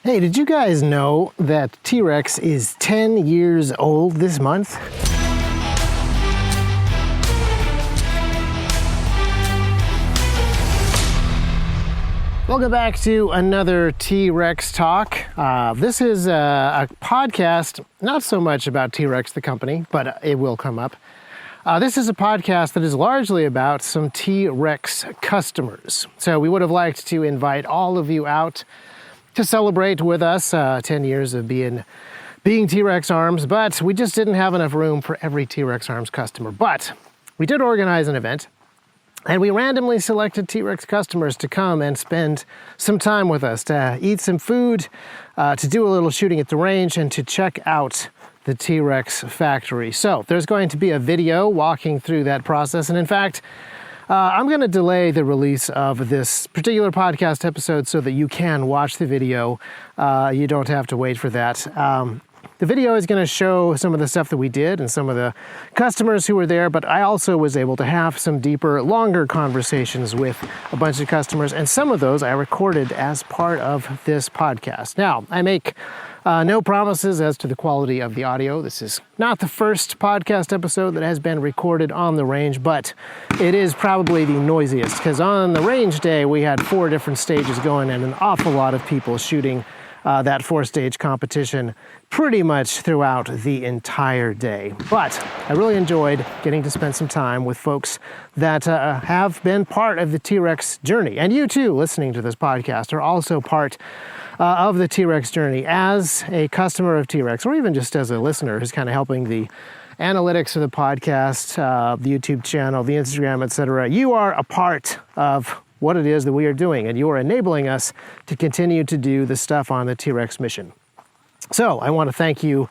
Hey, did you guys know that T.Rex is 10 years old this month? Welcome back to another T.Rex talk. This is a podcast, not so much about T.Rex the company, but it will come up. This is a podcast that is largely about some T.Rex customers. So we would have liked to invite all of you out to celebrate with us 10 years of being T.Rex Arms, but we just didn't have enough room for every T.Rex Arms customer. But we did organize an event, and we randomly selected T.Rex customers to come and spend some time with us, to eat some food, to do a little shooting at the range, and to check out the T.Rex factory. So there's going to be a video walking through that process, and in fact, I'm going to delay the release of this particular podcast episode so that you can watch the video. You don't have to wait for that. The video is going to show some of the stuff that we did and some of the customers who were there, but I also was able to have some deeper, longer conversations with a bunch of customers, and some of those I recorded as part of this podcast. Now, I make no promises as to the quality of the audio. This is not the first podcast episode that has been recorded on the range, but it is probably the noisiest, because on the range day, we had 4 different stages going and an awful lot of people shooting that 4-stage competition pretty much throughout the entire day. But I really enjoyed getting to spend some time with folks that have been part of the T.Rex journey. And you too, listening to this podcast, are also part of the T.Rex journey as a customer of T.Rex, or even just as a listener who's kind of helping the analytics of the podcast, the YouTube channel, the Instagram, etc. You are a part of what it is that we are doing, and you are enabling us to continue to do the stuff on the T.Rex mission. So I want to thank you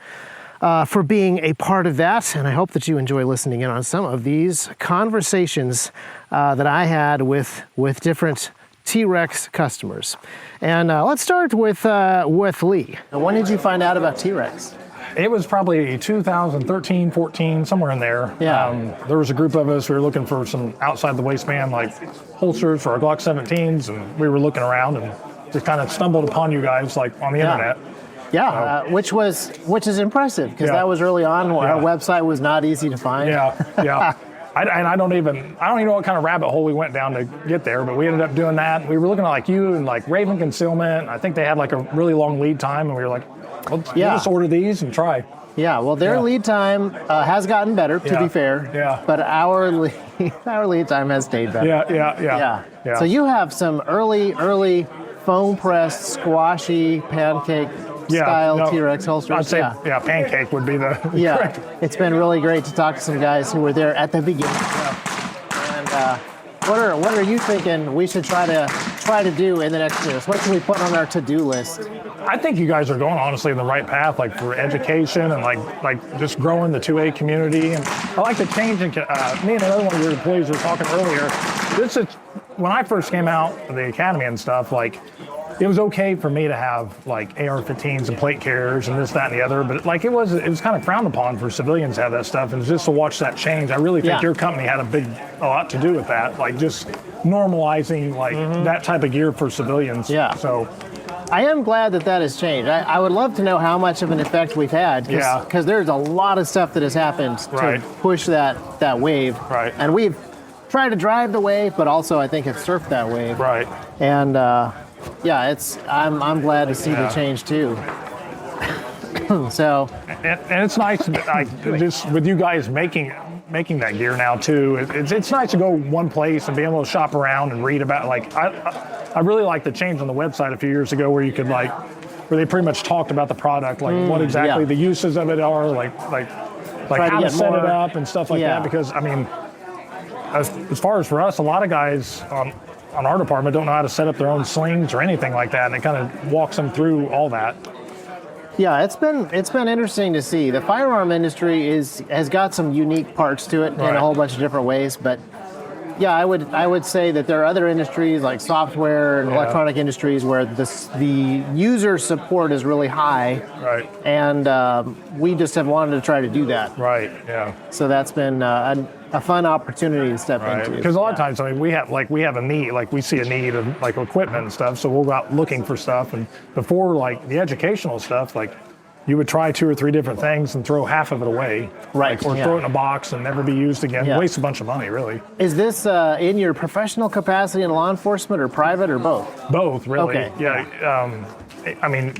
for being a part of that, and I hope that you enjoy listening in on some of these conversations that I had with different T.Rex customers. And let's start with Lee. When did you find out about T.Rex? It was probably 2013, 14, somewhere in there. Yeah. There was a group of us, we were looking for some outside the waistband, like holsters for our Glock 17s, and we were looking around and just kind of stumbled upon you guys like on the internet. Yeah, which is impressive, because that was early on. Our website was not easy to find. Yeah. I don't even know what kind of rabbit hole we went down to get there, but we ended up doing that. We were looking at like you and like Raven Concealment. I think they had like a really long lead time, and we were like, let's just order these and try. Yeah, well, their lead time has gotten better, to be fair. Yeah. But our lead time has stayed better. Yeah. So you have some early foam pressed, squashy, pancake style T.Rex holsters. I'd say pancake would be the correct. It's been really great to talk to some guys who were there at the beginning. And what are you thinking we should try to do in the next years? What should we put on our to-do list? I think you guys are going honestly in the right path, like for education and like just growing the 2A community. And I like the change in, me and another one of your employees were talking earlier. This is, when I first came out of the academy and stuff, like it was okay for me to have like AR-15s and plate carriers and this, that, and the other, but like it was kind of frowned upon for civilians to have that stuff. And just to watch that change, I really think your company had a lot to do with that, like just normalizing like that type of gear for civilians. Yeah. So I am glad that has changed. I would love to know how much of an effect we've had, because there's a lot of stuff that has happened to push that wave. Right. And we've tried to drive the wave, but also I think it's surfed that wave. Right. And I'm glad to see the change too. So. And it's nice, just with you guys making that gear now too. It's nice to go one place and be able to shop around and read about. Like I really like the change on the website a few years ago where you could where they pretty much talked about the product, like what exactly the uses of it are, like how to set it up and stuff like that. Because I mean, as far as for us, a lot of guys on our department don't know how to set up their own slings or anything like that, and it kind of walks them through all that. Yeah, it's been interesting to see. The firearm industry has got some unique parts to it in a whole bunch of different ways, but yeah, I would say that there are other industries like software and electronic industries where the user support is really high. Right. And we just have wanted to try to do that. Right. Yeah. So that's been a fun opportunity to step Right, into. because a lot of times, I mean, we have a need, like we see a need of like equipment and stuff, so we'll go out looking for stuff. And before, like the educational stuff, like you would try 2 or 3 different things and throw half of it away, Right, Like, or throw it in a box and never be used again. Yeah. Waste a bunch of money, really. Is this in your professional capacity in law enforcement or private or both? Both, really. Okay. Yeah. I mean,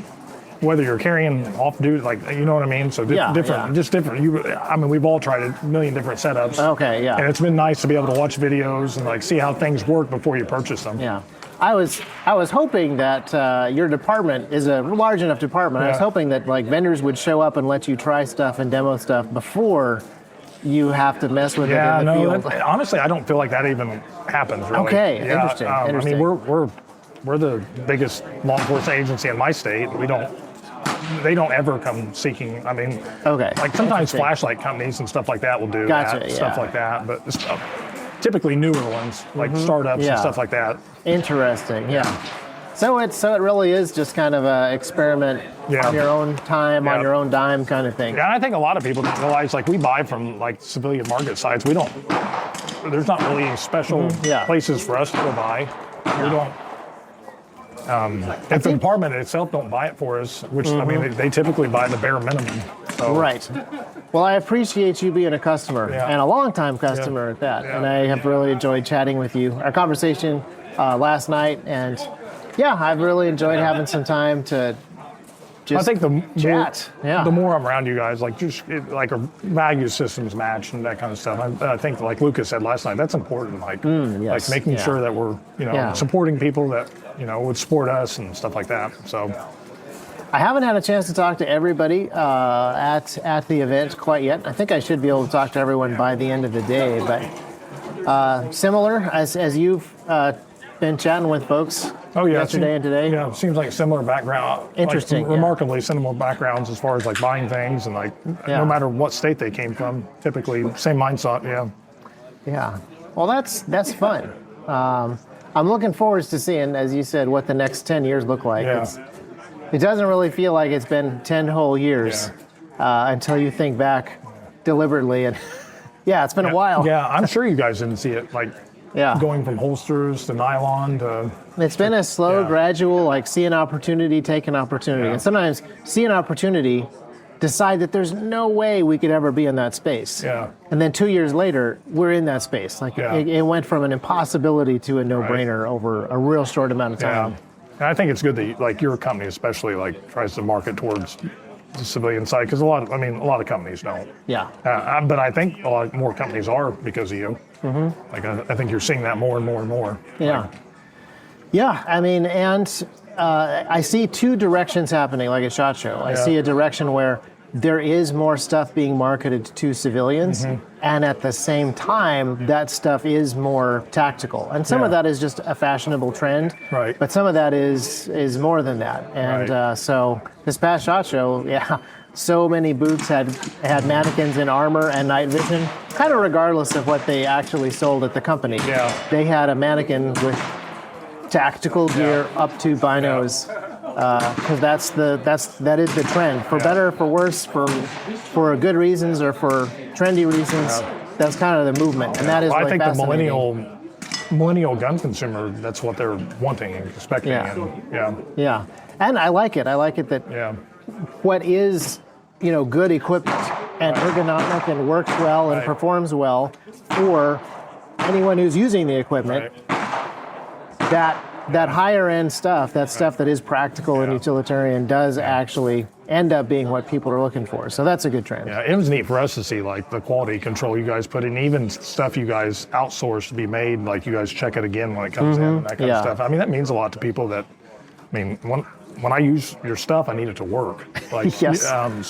whether you're carrying off duty, like you know what I mean. So different, just different. I mean, we've all tried a million different setups. Okay, yeah. And it's been nice to be able to watch videos and like see how things work before you purchase them. Yeah. I was hoping that your department is a large enough department. I was Yeah. hoping that like vendors would show up and let you try stuff and demo stuff before you have to mess with it in the field. Honestly, I don't feel like that even happens. Really. Okay, Yeah, interesting. I mean, we're the biggest law enforcement agency in my state. They don't ever come seeking. I mean, Okay, like sometimes interesting. flashlight companies and stuff like that will do Gotcha, that, yeah. stuff like that. But typically newer ones, like startups Yeah. and stuff like that. Interesting, yeah. So it really is just kind of a experiment Yeah. on your own time, on Yeah. your own dime kind of thing. Yeah, and I think a lot of people don't realize, like we buy from like civilian market sites. There's not really special Yeah. places for us to go buy. We don't. If the department itself don't buy it for us, which I mean, they typically buy the bare minimum. So, Right. Well, I appreciate you being a customer Yeah. and a long-time customer at that. Yeah. And I have really enjoyed chatting with you. Our conversation last night, and yeah, I've really enjoyed having some time to just I think the chat. Yeah. the more I'm around you guys, like like our value systems match and that kind of stuff. I think, like Lucas said last night, that's important. Like, yes, like making yeah. sure that we're Yeah. supporting people that would support us and stuff like that. So. I haven't had a chance to talk to everybody at the event quite yet. I think I should be able to talk to everyone by the end of the day. But similar as you've been chatting with folks yesterday and today. Yeah, it seems like similar background. Interesting, Like, yeah. remarkably similar backgrounds as far as like buying things and like Yeah. no matter what state they came from, typically same mindset. Yeah. Yeah. Well, that's fun. I'm looking forward to seeing, as you said, what the next 10 years look like. Yeah. It doesn't really feel like it's been 10 whole years until you think back deliberately. And yeah, it's been a while. Yeah, I'm sure you guys didn't see it like Yeah. going from holsters to nylon to. It's been a slow, Yeah. gradual, like see an opportunity, take an opportunity. Yeah. And sometimes see an opportunity, decide that there's no way we could ever be in that space. Yeah. And then 2 years later, we're in that space. Like Yeah. it went from an impossibility to a no-brainer over a real short amount of Yeah. time. And I think it's good that like your company especially like tries to market towards the civilian side because a lot of companies don't. Yeah. But I think a lot more companies are because of you. Mm-hmm. Like I think you're seeing that more and more and more. Yeah. Yeah, I mean, and I see two directions happening, like at SHOT Show. I see a direction where there is more stuff being marketed to civilians, and at the same time, that stuff is more tactical. And some of that is just a fashionable trend, Right. but some of that is more than that. And Right. So this past SHOT Show, so many booths had mannequins in armor and night vision, kind of regardless of what they actually sold at the company. Yeah. They had a mannequin with tactical gear up to binos, because that is the trend. For better, for worse, for good reasons or for trendy reasons, that's kind of the movement, and that is Well, I really think the fascinating. millennial gun consumer, that's what they're wanting and expecting. Yeah. And Yeah, and I like it. I like it that yeah. what is good equipment and ergonomic and works well and Right. performs well for anyone who's using the equipment. Right. That higher end stuff, that stuff that is practical and utilitarian, does actually end up being what people are looking for. So that's a good trend. Yeah, it was neat for us to see like the quality control you guys put in, even stuff you guys outsource to be made, like you guys check it again when it comes in, and that kind of stuff. I mean, that means a lot to people that, when I use your stuff, I need it to work. Like, Yes. and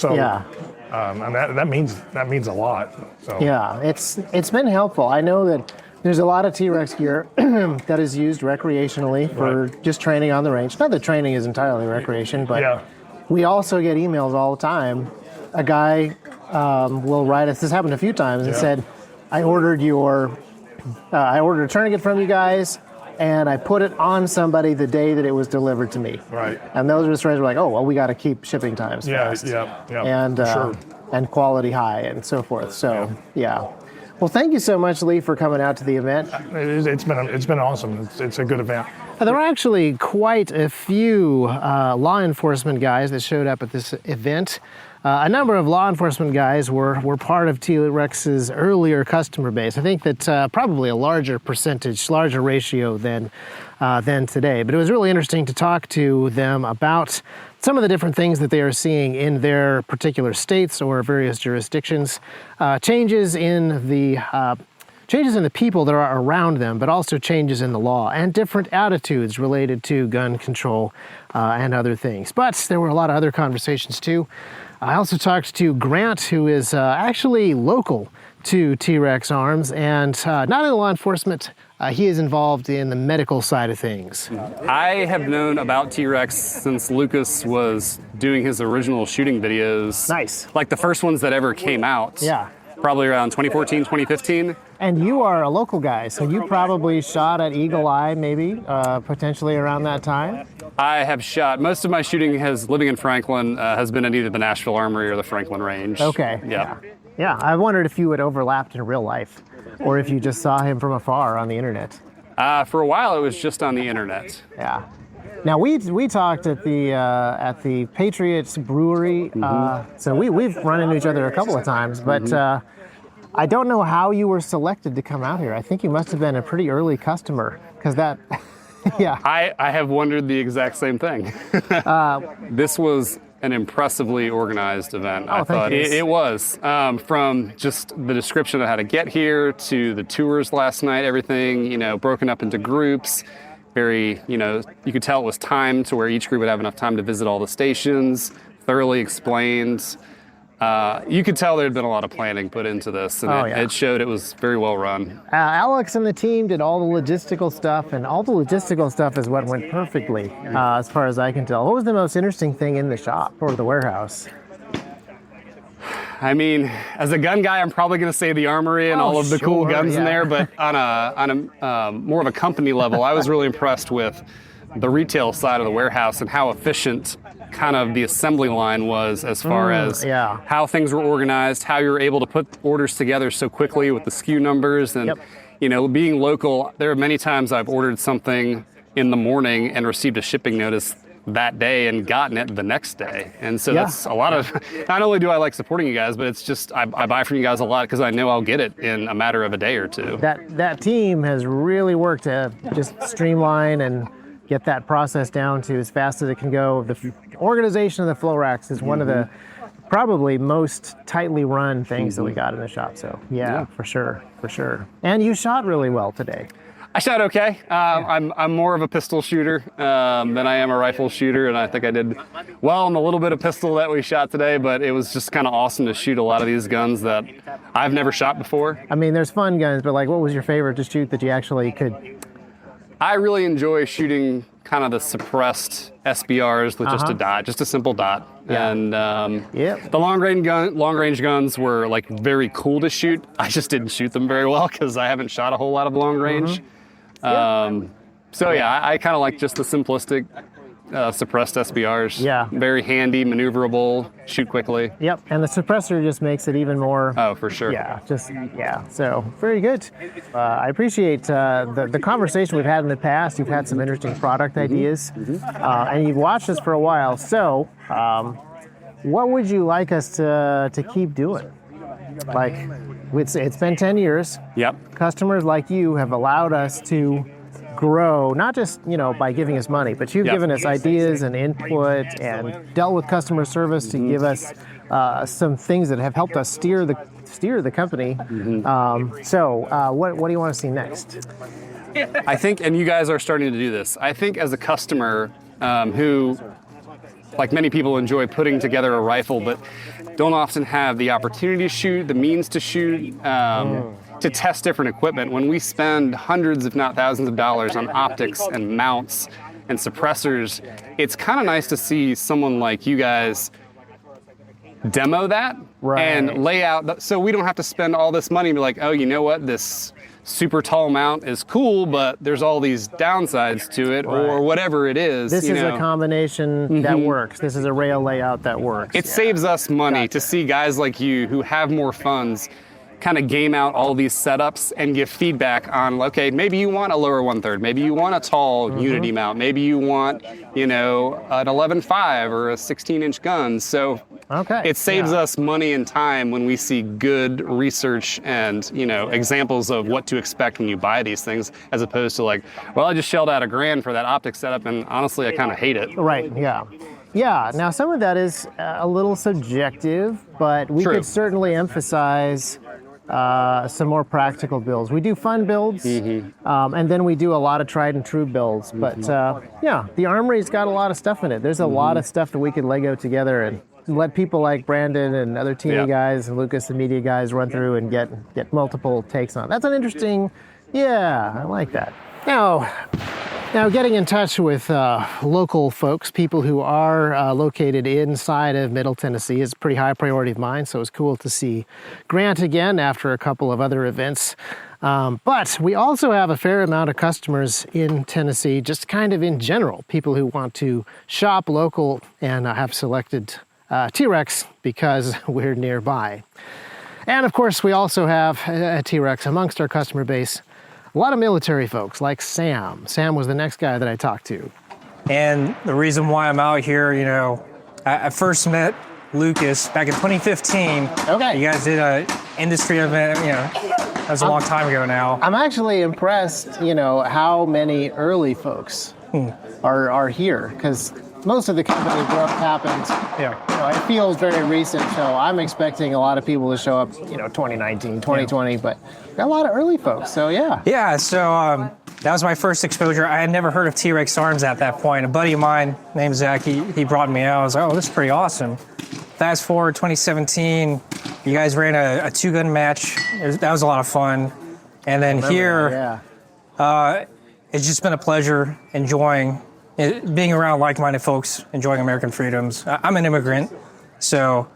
that means a lot. So. Yeah, it's been helpful. I know that there's a lot of T.Rex gear that is used recreationally for just training on the range. Not that training is entirely recreation, but we also get emails all the time. A guy will write us. This happened a few times and said, "I ordered I ordered a tourniquet from you guys, and I put it on somebody the day that it was delivered to me." Right. And those restraints were like, "Oh, well, we got to keep shipping times Yeah, fast." yeah, And sure. and quality high and so forth. So yeah. Well, thank you so much, Lee, for coming out to the event. It's been awesome. It's a good event. There were actually quite a few law enforcement guys that showed up at this event. A number of law enforcement guys were part of T-Rex's earlier customer base. I think that probably a larger percentage, larger ratio than today. But it was really interesting to talk to them about some of the different things that they are seeing in their particular states or various jurisdictions, changes in the people that are around them, but also changes in the law and different attitudes related to gun control and other things. But there were a lot of other conversations too. I also talked to Grant, who is actually local to T-Rex Arms and not in law enforcement. He is involved in the medical side of things. I have known about T-Rex since Lucas was doing his original shooting videos. Nice. Like the first ones that ever came out. Yeah. Probably around 2014, 2015. And you are a local guy, so you probably shot at Eagle Eye maybe, potentially around that time? I have shot, most of my shooting living in Franklin, has been at either the Nashville Armory or the Franklin Range. Okay. Yeah, I wondered if you had overlapped in real life, or if you just saw him from afar on the internet. For a while, it was just on the internet. Yeah. Now we talked at the Patriots Brewery, so we've run into each other a couple of times, but I don't know how you were selected to come out here. I think you must have been a pretty early customer, because that, yeah. I have wondered the exact same thing. This was an impressively organized event. I thought it was. From just the description of how to get here to the tours last night, everything, broken up into groups. Very, you could tell it was timed to where each group would have enough time to visit all the stations, thoroughly explained. You could tell there had been a lot of planning put into this, and it showed it was very well run. Alex and the team did all the logistical stuff, and all the logistical stuff is what went perfectly, as far as I can tell. What was the most interesting thing in the shop or the warehouse? I mean, as a gun guy, I'm probably going to say the armory and all of the cool guns in there, but on a more of a company level, I was really impressed with the retail side of the warehouse and how efficient kind of the assembly line was as far as how things were organized, how you were able to put orders together so quickly with the SKU numbers. And, being local, there are many times I've ordered something in the morning and received a shipping notice that day and gotten it the next day. And so that's a lot of, not only do I like supporting you guys, but it's just, I buy from you guys a lot because I know I'll get it in a matter of a day or two. That team has really worked to just streamline and get that process down to as fast as it can go. The organization of the flow racks is one of the probably most tightly run things that we got in the shop. So for sure. And you shot really well today. I shot okay. I'm more of a pistol shooter than I am a rifle shooter, and I think I did well in the little bit of pistol that we shot today, but it was just kind of awesome to shoot a lot of these guns that I've never shot before. I mean, there's fun guns, but like, what was your favorite to shoot that you actually could? I really enjoy shooting kind of the suppressed SBRs with just a dot, just a simple dot. Yeah. And the long range guns were like very cool to shoot. I just didn't shoot them very well because I haven't shot a whole lot of long range. I kind of like just the simplistic suppressed SBRs. Yeah. Very handy, maneuverable, shoot quickly. Yep, and the suppressor just makes it even more. Oh, for sure. So very good. I appreciate the conversation we've had in the past. You've had some interesting product ideas, and you've watched us for a while. So, what would you like us to keep doing? Like, it's been 10 years. Yep. Customers like you have allowed us to grow, not just by giving us money, but you've given us ideas and input and dealt with customer service to give us some things that have helped us steer the company. What do you want to see next? I think, and you guys are starting to do this, I think as a customer who, like many people, enjoy putting together a rifle, but don't often have the opportunity to shoot, the means to shoot, to test different equipment. When we spend hundreds, if not thousands of dollars on optics and mounts and suppressors, it's kind of nice to see someone like you guys demo that and lay out, so we don't have to spend all this money and be like, oh, you know what, this super tall mount is cool, but there's all these downsides to it, or whatever it is. This is a combination that works. This is a rail layout that works. It saves us money to see guys like you who have more funds kind of game out all these setups and give feedback on, okay, maybe you want a lower 1/3, maybe you want a tall Unity mount, maybe you want, an 11.5 or a 16-inch gun. So it saves us money and time when we see good research and, examples of what to expect when you buy these things, as opposed to like, well, I just shelled out $1,000 for that optic setup, and honestly, I kind of hate it. Right, yeah. Yeah, now some of that is a little subjective, but we could certainly emphasize some more practical builds. We do fun builds, and then we do a lot of tried and true builds. But the Armory's got a lot of stuff in it. There's a lot of stuff that we could Lego together and let people like Brandon and other TV guys and Lucas, the media guys, run through and get multiple takes on it. That's an interesting, I like that. Now, getting in touch with local folks, people who are located inside of Middle Tennessee, is a pretty high priority of mine, so it's cool to see Grant again after a couple of other events. But we also have a fair amount of customers in Tennessee, just kind of in general, people who want to shop local and have selected T.Rex because we're nearby. And of course, we also have a T.Rex amongst our customer base. A lot of military folks like Sam. Sam was the next guy that I talked to. And the reason why I'm out here, I first met Lucas back in 2015. Okay. You guys did an industry event, that was a long time ago now. I'm actually impressed, how many early folks are here, because most of the company growth happened. It feels very recent, so I'm expecting a lot of people to show up, 2019, 2020, but got a lot of early folks, so yeah. Yeah, so that was my first exposure. I had never heard of T.Rex arms at that point. A buddy of mine named Zach, he brought me out. I was like, oh, this is pretty awesome. Fast forward 2017, you guys ran a two-gun match. That was a lot of fun. And then here, it's just been a pleasure enjoying being around like-minded folks, enjoying American freedoms. I'm an immigrant, so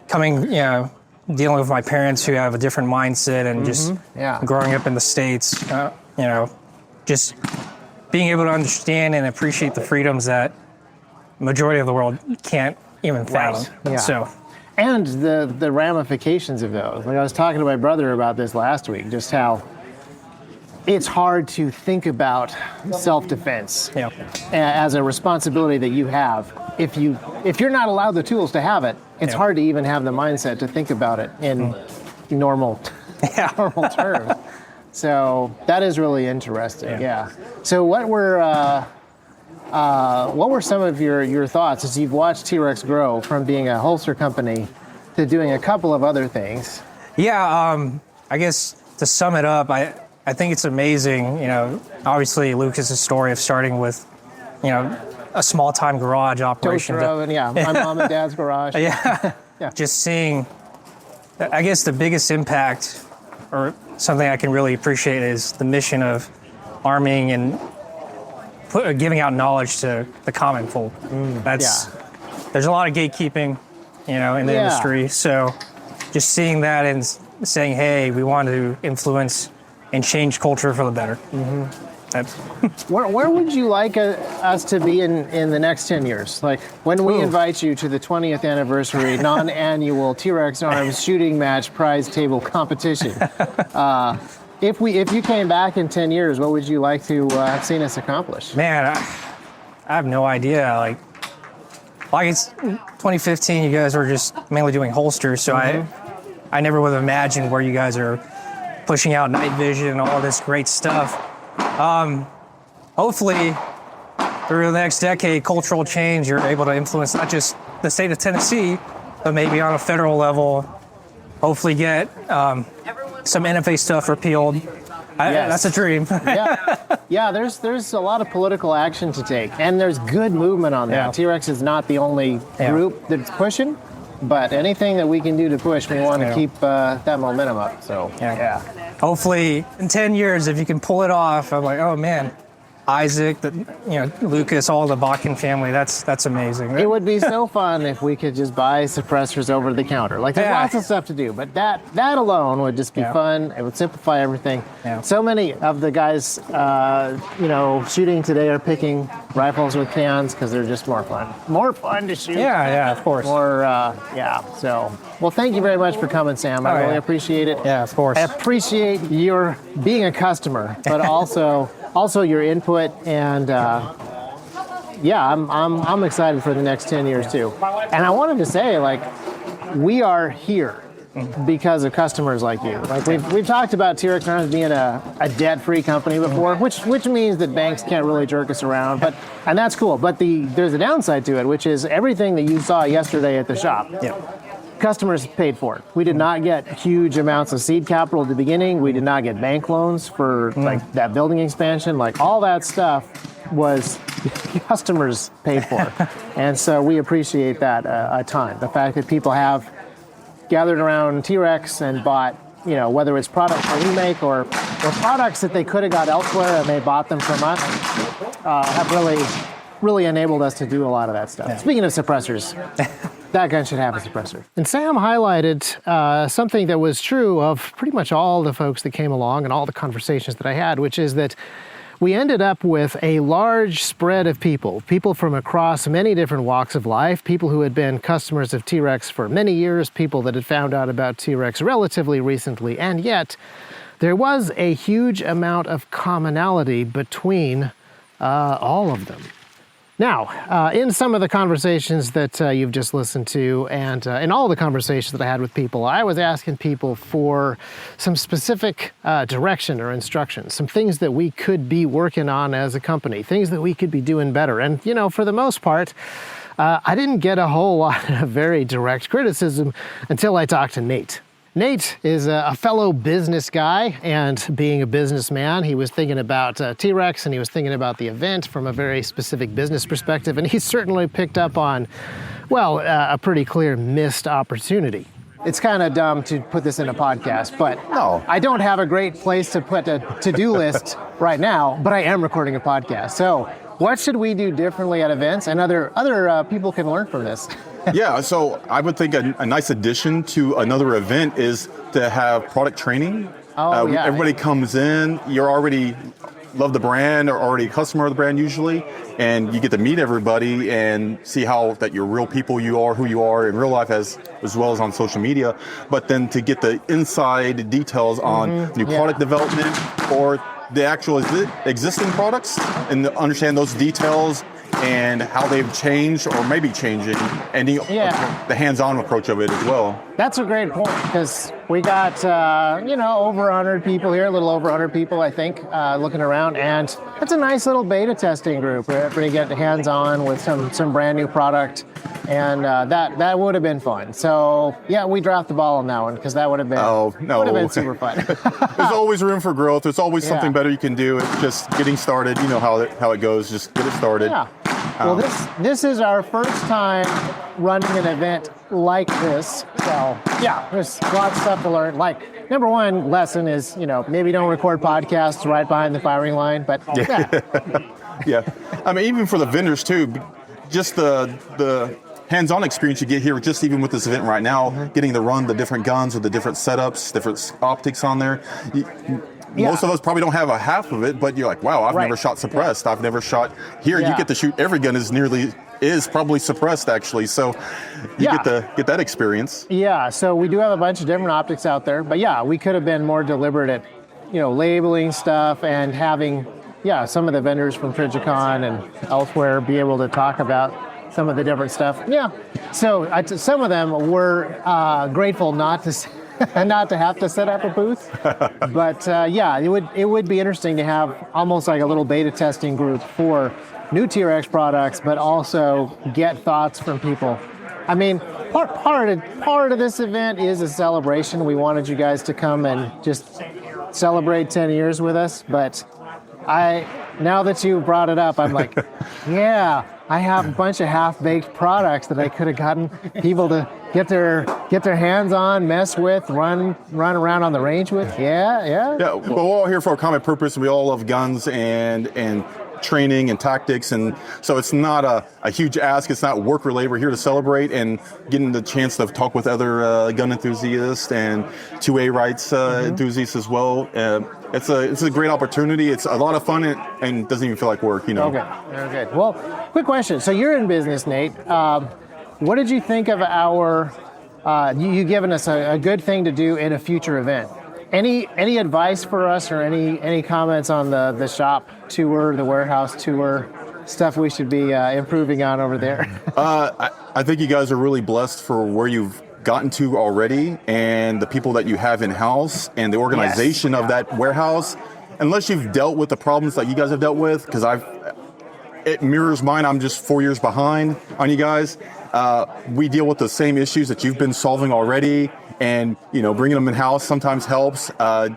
dealing with my parents who have a different mindset and just growing up in the States, just being able to understand and appreciate the freedoms that majority of the world can't even fathom. Right. Yeah. So, and the ramifications of those. Like I was talking to my brother about this last week, just how it's hard to think about self-defense as a responsibility that you have. If you're not allowed the tools to have it, it's hard to even have the mindset to think about it in normal terms. So that is really interesting. Yeah. So what were some of your thoughts as you've watched T.Rex grow from being a holster company to doing a couple of other things? Yeah. I guess to sum it up, I think it's amazing, obviously Lucas's story of starting with, a small-time garage operation. Toaster oven, my mom and dad's garage. Just seeing, I guess the biggest impact or something I can really appreciate is the mission of arming and giving out knowledge to the common folk. There's a lot of gatekeeping, in the industry. So just seeing that and saying, hey, we want to influence and change culture for the better. Where would you like us to be in the next 10 years? Like when we invite you to the 20th anniversary non-annual T.Rex Arms shooting match prize table competition. If you came back in 10 years, what would you like to have seen us accomplish? Man, I have no idea. Like it's 2015, you guys were just mainly doing holsters, so I never would have imagined where you guys are pushing out night vision and all this great stuff. Hopefully, through the next decade, cultural change, you're able to influence not just the state of Tennessee, but maybe on a federal level, hopefully get some NFA stuff repealed. That's a dream. There's a lot of political action to take, and there's good movement on that. T.Rex is not the only group that's pushing, but anything that we can do to push, we want to keep that momentum up. So, hopefully, in 10 years, if you can pull it off, I'm like, oh man, Isaac, Lucas, all the Bakken family. That's amazing. It would be so fun if we could just buy suppressors over the counter. Like there's lots of stuff to do, but that alone would just be fun. It would simplify everything. Yeah. So many of the guys, shooting today are picking rifles with cans because they're just more fun. More fun to shoot. Yeah, of course. So, well, thank you very much for coming, Sam. I really appreciate it. Yeah, of course. I appreciate your being a customer, but also your input, and I'm excited for the next 10 years too. And I wanted to say, like, we are here because of customers like you. Like we've talked about T.Rex being a debt-free company before, which means that banks can't really jerk us around, and that's cool. But there's a downside to it, which is everything that you saw yesterday at the shop. Yeah. Customers paid for it. We did not get huge amounts of seed capital at the beginning. We did not get bank loans for like that building expansion. Like all that stuff was customers paid for. And so we appreciate that a ton. The fact that people have gathered around T.Rex and bought, whether it's products that we make or products that they could have got elsewhere and they bought them from us, have really enabled us to do a lot of that stuff. Yeah. Speaking of suppressors, that gun should have a suppressor. And Sam highlighted something that was true of pretty much all the folks that came along and all the conversations that I had, which is that we ended up with a large spread of people from across many different walks of life, people who had been customers of T.Rex for many years, people that had found out about T.Rex relatively recently, and yet there was a huge amount of commonality between all of them. Now, in some of the conversations that you've just listened to, and in all the conversations that I had with people, I was asking people for some specific direction or instructions, some things that we could be working on as a company, things that we could be doing better. And, for the most part, I didn't get a whole lot of very direct criticism until I talked to Nate. Nate is a fellow business guy, and being a businessman, he was thinking about T.Rex and he was thinking about the event from a very specific business perspective, and he certainly picked up on, a pretty clear missed opportunity. It's kind of dumb to put this in a podcast, but no, I don't have a great place to put a to-do list right now, but I am recording a podcast. So what should we do differently at events, and other people can learn from this? Yeah, so I would think a nice addition to another event is to have product training. Everybody comes in, you're already love the brand or already a customer of the brand usually, and you get to meet everybody and see how that you're real people, you are who you are in real life as well as on social media. But then to get the inside details on new product development or the actual existing products and understand those details and how they've changed or maybe changing, and the hands-on approach of it as well. That's a great point, because we got, over 100 people here, a little over 100 people, I think, looking around, and it's a nice little beta testing group where everybody get hands-on with some brand new product, and that would have been fun. So, we dropped the ball on that one, because that would have been, would have been super fun. There's always room for growth. There's always something better you can do. It's just getting started. You know how it goes. Just get it started. Yeah. Well, this is our first time running an event like this. So, there's lots of stuff to learn. Like, number one lesson is, maybe don't record podcasts right behind the firing line, but yeah. I mean, even for the vendors too, just the hands-on experience you get here, just even with this event right now, getting to run the different guns with the different setups, different optics on there. Most of us probably don't have a half of it, but you're like, wow, I've never shot suppressed. I've never shot here. You get to shoot every gun is probably suppressed actually. So you get to get that experience. Yeah. So we do have a bunch of different optics out there, but we could have been more deliberate at, labeling stuff and having, some of the vendors from Trijicon and elsewhere be able to talk about some of the different stuff. Yeah. So some of them were grateful not to have to set up a booth, but it would be interesting to have almost like a little beta testing group for new T.Rex products, but also get thoughts from people. I mean, part of this event is a celebration. We wanted you guys to come and just celebrate 10 years with us, but now that you brought it up, I'm like, I have a bunch of half-baked products that I could have gotten people to get their hands on, mess with, run around on the range with. Yeah. Well, we're all here for a common purpose. We all love guns and training and tactics, and so it's not a huge ask. It's not work related. We're here to celebrate and getting the chance to talk with other gun enthusiasts and 2A rights enthusiasts as well. It's a great opportunity. It's a lot of fun and doesn't even feel like work, Okay, very good. Well, quick question. So you're in business, Nate. What did you think of our? You given us a good thing to do in a future event. Any advice for us, or any comments on the shop tour, the warehouse tour, stuff we should be improving on over there? I think you guys are really blessed for where you've gotten to already, and the people that you have in-house, and the organization of that warehouse. Unless you've dealt with the problems that you guys have dealt with, because it mirrors mine. I'm just 4 years behind on you guys. We deal with the same issues that you've been solving already, and bringing them in-house sometimes helps. I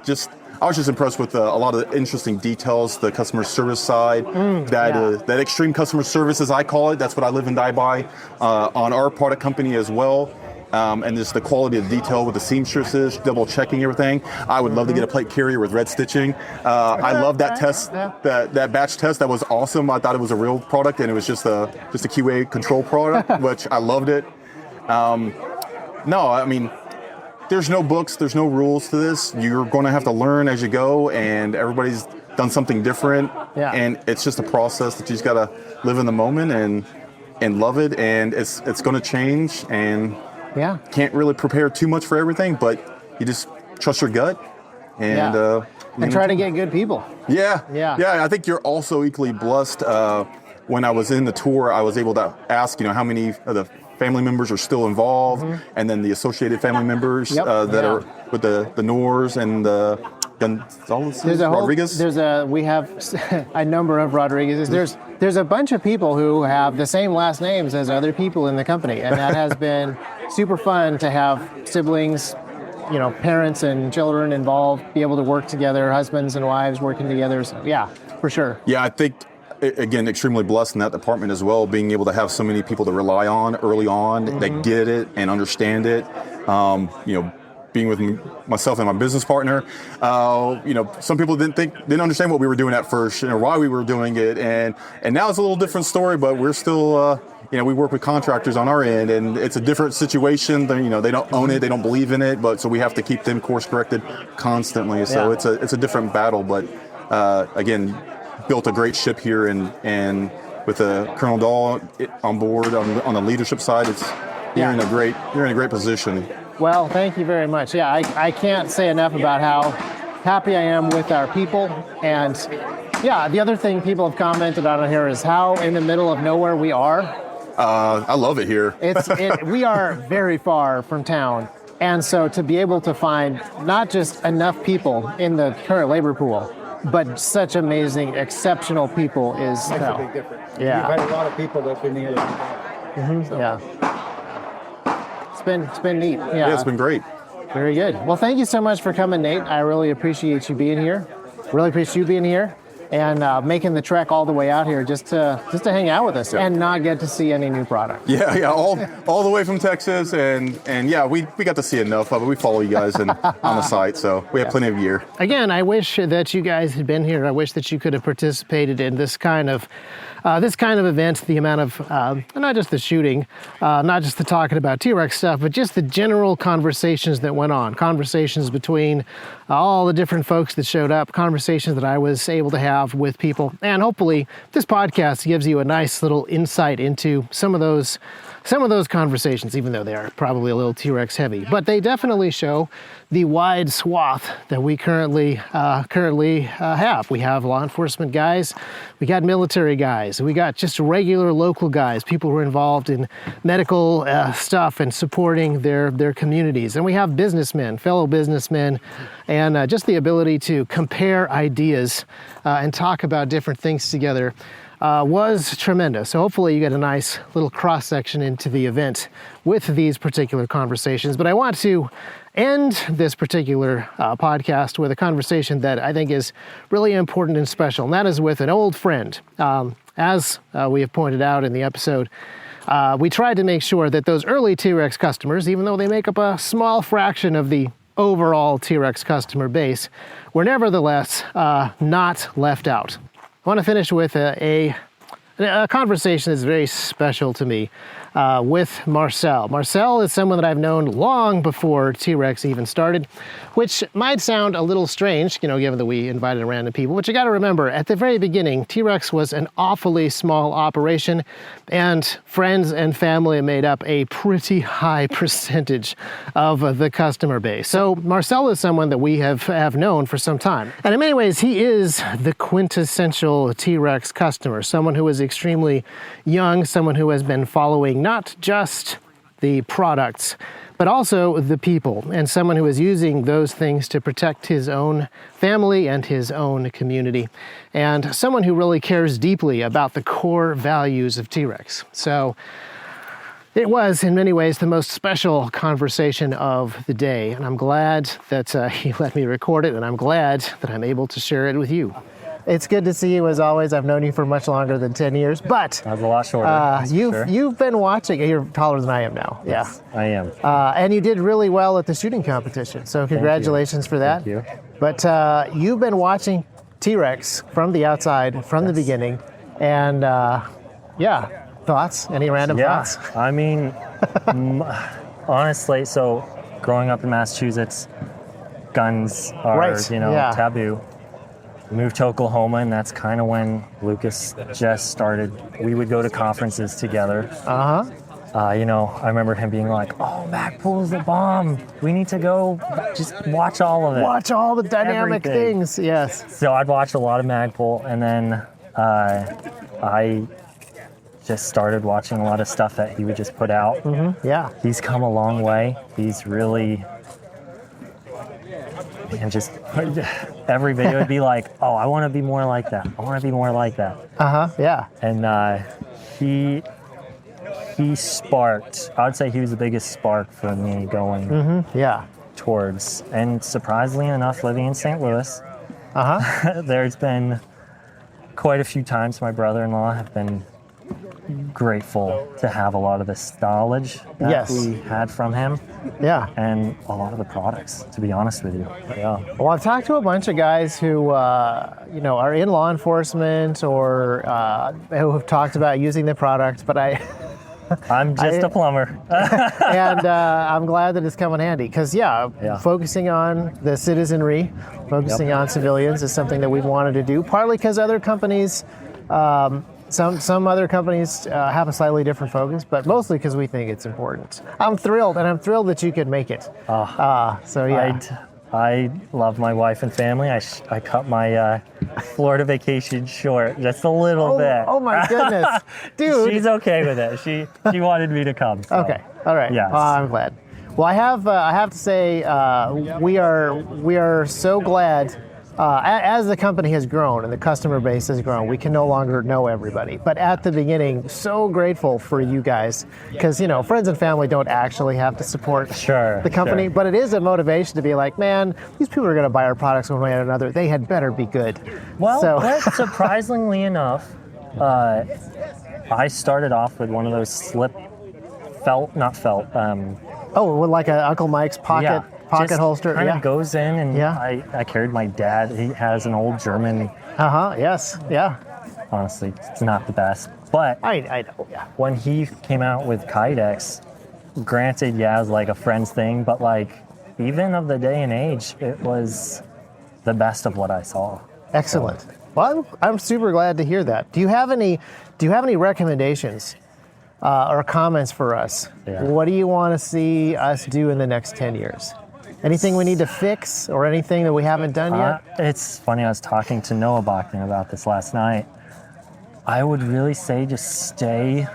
was just impressed with a lot of the interesting details, the customer service side, that extreme customer service, as I call it. That's what I live and die by on our product company as well. And just the quality of detail with the seamstresses, double checking everything. I would love to get a plate carrier with red stitching. I love that test, that batch test. That was awesome. I thought it was a real product, and it was just a QA control product, which I loved it. No, I mean, there's no books, there's no rules to this. You're going to have to learn as you go, and everybody's done something different. Yeah. And it's just a process that you just got to live in the moment and love it. And it's going to change, and can't really prepare too much for everything, but you just trust your gut and try to get good people. Yeah. I think you're also equally blessed. When I was in the tour, I was able to ask, how many of the family members are still involved, and then the associated family members that are with the Noors and the Gonzalez, Rodriguez. We have a number of Rodriguez's. There's a bunch of people who have the same last names as other people in the company, and that has been super fun to have siblings, parents and children involved, be able to work together, husbands and wives working together. So yeah, for sure. Yeah, I think, again, extremely blessed in that department as well, being able to have so many people to rely on early on that get it and understand it. Being with myself and my business partner, some people didn't understand what we were doing at first, why we were doing it, and now it's a little different story. But we're still, we work with contractors on our end, and it's a different situation. They don't own it, they don't believe in it, but so we have to keep them course corrected constantly. So it's a different battle, but again, built a great ship here, and with Colonel Dahl on board on the leadership side, you're in a great position. Well, thank you very much. Yeah, I can't say enough about how happy I am with our people. And the other thing people have commented on here is how in the middle of nowhere we are. I love it here. We are very far from town. And so to be able to find not just enough people in the current labor pool, but such amazing, exceptional people is... Makes a big difference. Yeah. You've had a lot of people that have been here. Yeah. It's been neat. Yeah, it's been great. Very good. Well, thank you so much for coming, Nate. I really appreciate you being here. Really appreciate you being here and making the trek all the way out here just to hang out with us and not get to see any new product. Yeah, all the way from Texas, and we got to see enough of it. We follow you guys on the site, so we have plenty of gear. Again, I wish that you guys had been here. I wish that you could have participated in this kind of event. The amount of not just the shooting, not just the talking about T.Rex stuff, but just the general conversations that went on. Conversations between all the different folks that showed up. Conversations that I was able to have with people, and hopefully this podcast gives you a nice little insight into some of those conversations, even though they are probably a little T.Rex heavy. But they definitely show the wide swath that we currently have. We have law enforcement guys, we got military guys, we got just regular local guys, people who are involved in medical stuff and supporting their communities. And we have businessmen, fellow businessmen, and just the ability to compare ideas and talk about different things together was tremendous. So hopefully you get a nice little cross-section into the event with these particular conversations. But I want to end this particular podcast with a conversation that I think is really important and special, and that is with an old friend. As we have pointed out in the episode, we tried to make sure that those early T.Rex customers, even though they make up a small fraction of the overall T.Rex customer base, were nevertheless not left out. want to finish with a conversation that's very special to me with Marcel. Marcel is someone that I've known long before T.Rex even started, which might sound a little strange, given that we invited random people. But you got to remember, at the very beginning, T.Rex was an awfully small operation, and friends and family made up a pretty high percentage of the customer base. So Marcel is someone that we have known for some time. And in many ways, he is the quintessential T.Rex customer, someone who is extremely young, someone who has been following not just the products, but also the people, and someone who is using those things to protect his own family and his own community, and someone who really cares deeply about the core values of T.Rex. So it was, in many ways, the most special conversation of the day, and I'm glad that he let me record it, and I'm glad that I'm able to share it with you. It's good to see you as always. I've known you for much longer than 10 years, but that was a lot shorter. You've been watching. You're taller than I am now. Yes, yeah, I am. And you did really well at the shooting competition. So congratulations for that. Thank you. But you've been watching T.Rex from the outside, from the beginning, and thoughts? Any random thoughts? I mean, honestly, so growing up in Massachusetts, guns are taboo. Moved to Oklahoma, and that's kind of when Lucas just started. We would go to conferences together. I remember him being like, "Oh, Magpool's the bomb. We need to go just watch all of it. Watch all the dynamic things." Yes. So I'd watch a lot of Magpool, and then I just started watching a lot of stuff that he would just put out. Mm-hmm. Yeah. He's come a long way. He's really... And just every video would be like, "Oh, I want to be more like that. I want to be more like that." Yeah. And he sparked. I would say he was the biggest spark for me going towards. And surprisingly enough, living in St. Louis, there's been quite a few times my brother-in-law have been grateful to have a lot of this knowledge that we had from him. Yeah. And a lot of the products, to be honest with you. Yeah. Well, I've talked to a bunch of guys who, are in law enforcement or who have talked about using the product, but I'm just a plumber. And I'm glad that it's come in handy because, focusing on the citizenry, focusing on civilians is something that we've wanted to do, partly because other companies, some other companies have a slightly different focus, but mostly because we think it's important. I'm thrilled that you could make it. I love my wife and family. I cut my Florida vacation short just a little bit. Oh my goodness, dude! She's okay with it. She wanted me to come. So. Okay, all right. Yes. I'm glad. Well, I have to say we are so glad. As the company has grown and the customer base has grown, we can no longer know everybody. But at the beginning, so grateful for you guys because, friends and family don't actually have to support the company. But it is a motivation to be like, man, these people are going to buy our products one way or another. They had better be good. Well, but surprisingly enough, I started off with one of those like a Uncle Mike's pocket holster. Kind of goes in, and I carried my dad. He has an old German. Yes. Yeah. Honestly, it's not the best, but I know. Yeah. When he came out with Kydex, granted, it was like a friend's thing, but like even of the day and age, it was the best of what I saw. Excellent. Well, I'm super glad to hear that. Do you have any recommendations or comments for us? Yeah. What do you want to see us do in the next 10 years? Anything we need to fix or anything that we haven't done yet? It's funny, I was talking to Noah Bachman about this last night. I would really say just stay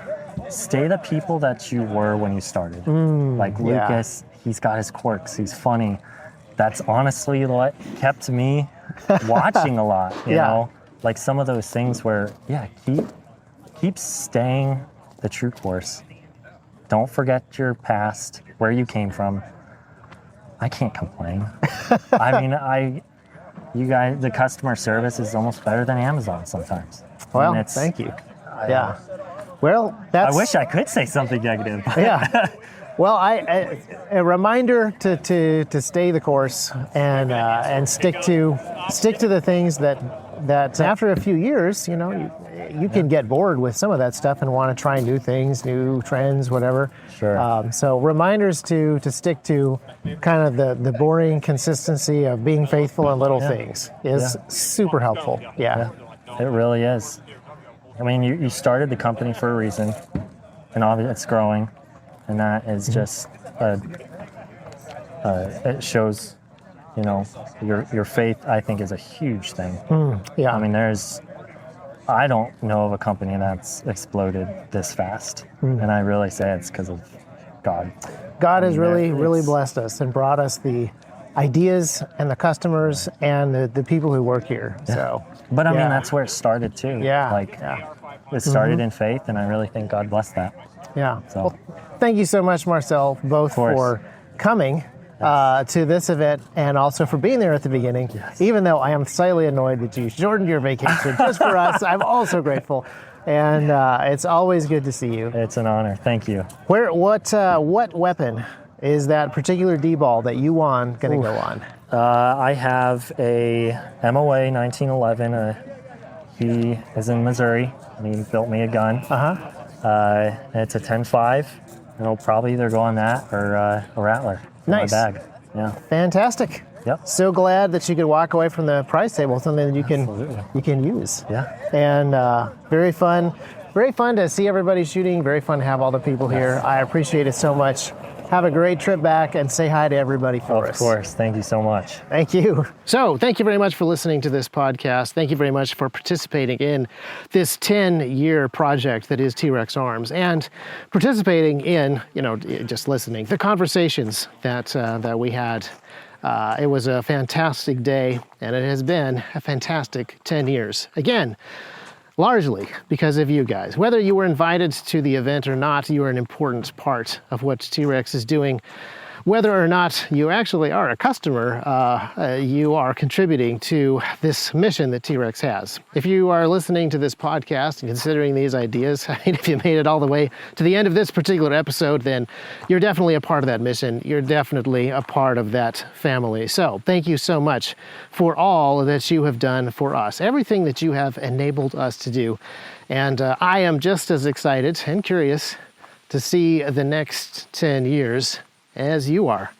the people that you were when you started. Like Lucas, he's got his quirks, he's funny. That's honestly what kept me watching a lot, you know? Like some of those things where, keep staying the true course. Don't forget your past, where you came from. I can't complain. I mean, you guys, the customer service is almost better than Amazon sometimes. Well, thank you. Well, I wish I could say something negative. Well, a reminder to stay the course and stick to the things that that after a few years, you can get bored with some of that stuff and want to try new things, new trends, whatever. Sure. So reminders to stick to kind of the boring consistency of being faithful in little things is super helpful. Yeah. It really is. I mean, you started the company for a reason, and obviously it's growing, and that is just it shows, your faith. I think is a huge thing. Yeah. I mean, I don't know of a company that's exploded this fast, and I really say it's because of God. God has really blessed us and brought us the ideas and the customers and the people who work here. Yeah. So, but I mean, that's where it started too. Yeah. It started in faith, and I really think God blessed that. Yeah. So. Well, thank you so much, Marcel, both for coming to this event and also for being there at the beginning. Yes. Even though I am slightly annoyed that you shortened your vacation just for us, I'm also grateful. And it's always good to see you. It's an honor. Thank you. What weapon is that particular D-ball that you won going to go on? I have a MOA 1911. He is in Missouri, and he built me a gun. It's a 10.5. It'll probably either go on that or a Rattler in Nice. my bag. Yeah. Fantastic. Yep. So glad that you could walk away from the prize table with something that you can use. Yeah. And very fun to see everybody shooting. Very fun to have all the people here. I appreciate it so much. Have a great trip back and say hi to everybody for us. Of course. Thank you so much. Thank you. So thank you very much for listening to this podcast. Thank you very much for participating in this 10-year project that is T.Rex Arms and participating in, just listening, the conversations that we had. It was a fantastic day, and it has been a fantastic 10 years. Again, largely because of you guys. Whether you were invited to the event or not, you are an important part of what T.Rex is doing. Whether or not you actually are a customer, you are contributing to this mission that T.Rex has. If you are listening to this podcast and considering these ideas, if you made it all the way to the end of this particular episode, then you're definitely a part of that mission. You're definitely a part of that family. So thank you so much for all that you have done for us, everything that you have enabled us to do. And I am just as excited and curious to see the next 10 years as you are.